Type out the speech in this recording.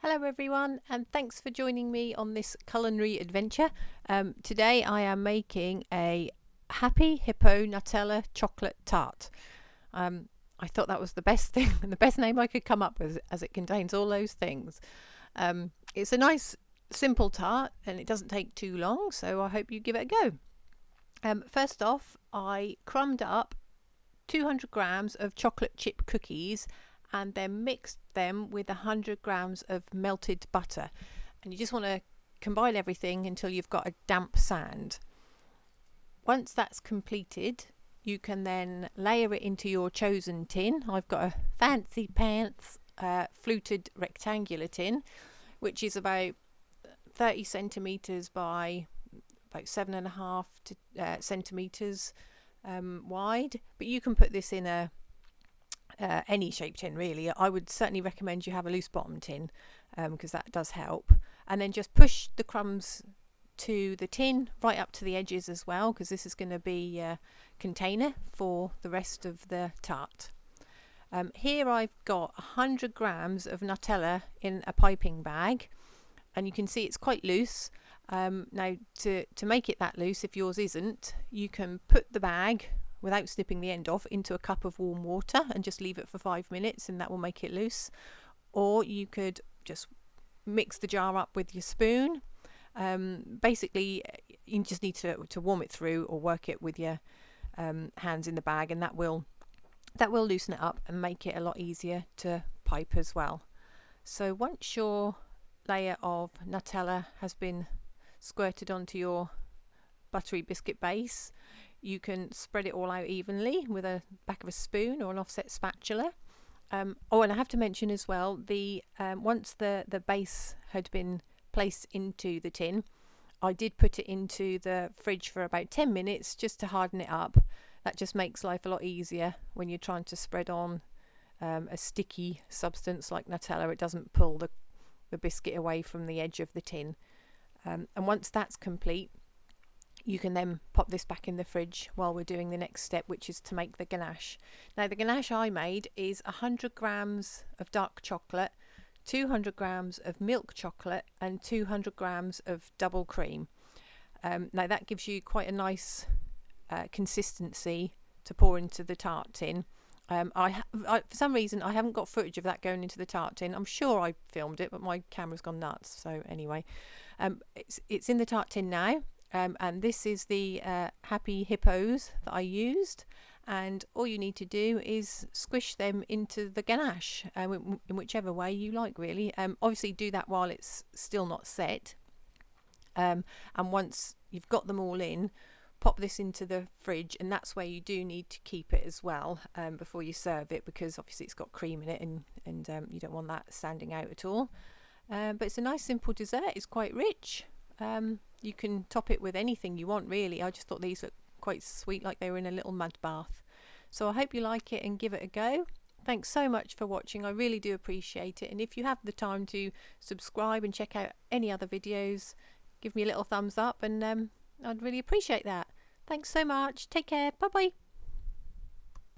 Hello everyone, and thanks for joining me on this culinary adventure. Today I am making a Happy Hippo Nutella chocolate tart. I thought that was the best thing and the best name I could come up with, as it contains all those things. It's a nice simple tart and it doesn't take too long, so I hope you give it a go. First off, I crumbed up 200 grams of chocolate chip cookies and then mixed them with 100 grams of melted butter, and you just want to combine everything until you've got a damp sand. Once that's completed, you can then layer it into your chosen tin. I've got a fancy pants fluted rectangular tin, which is about 30 centimeters by about 7.5 centimeters wide, but you can put this in any shape tin really. I would certainly recommend you have a loose bottom tin because that does help, and then just push the crumbs to the tin right up to the edges as well, because this is going to be a container for the rest of the tart. Here I've got 100 grams of Nutella in a piping bag, and you can see it's quite loose. Now to make it that loose, if yours isn't, you can put the bag without snipping the end off into a cup of warm water and just leave it for 5 minutes, and that will make it loose. Or you could just mix the jar up with your spoon. Basically you just need to warm it through or work it with your hands in the bag, and that will loosen it up and make it a lot easier to pipe as well. So once your layer of Nutella has been squirted onto your buttery biscuit base, you can spread it all out evenly with a back of a spoon or an offset spatula. Oh, and I have to mention as well, once the base had been placed into the tin, I did put it into the fridge for about 10 minutes just to harden it up. That just makes life a lot easier when you're trying to spread on a sticky substance like Nutella. It doesn't pull the biscuit away from the edge of the tin. And once that's complete, you can then pop this back in the fridge while we're doing the next step, which is to make the ganache. Now the ganache I made is 100 grams of dark chocolate, 200 grams of milk chocolate and 200 grams of double cream. Now that gives you quite a nice consistency to pour into the tart tin. I for some reason I haven't got footage of that going into the tart tin. I'm sure I filmed it, but my camera's gone nuts. So anyway, it's in the tart tin now. And this is the Happy Hippos that I used, and all you need to do is squish them into the ganache in whichever way you like really. Obviously do that while it's still not set, and once you've got them all in, pop this into the fridge, and that's where you do need to keep it as well before you serve it, because obviously it's got cream in it, and you don't want that standing out at all. But it's a nice simple dessert. It's quite rich. You can top it with anything you want really. I just thought these looked quite sweet, like they were in a little mud bath. So I hope you like it and give it a go. Thanks so much for watching. I really do appreciate it, and if you have the time to subscribe and check out any other videos, give me a little thumbs up, and I'd really appreciate that. Thanks so much. Take care. Bye bye.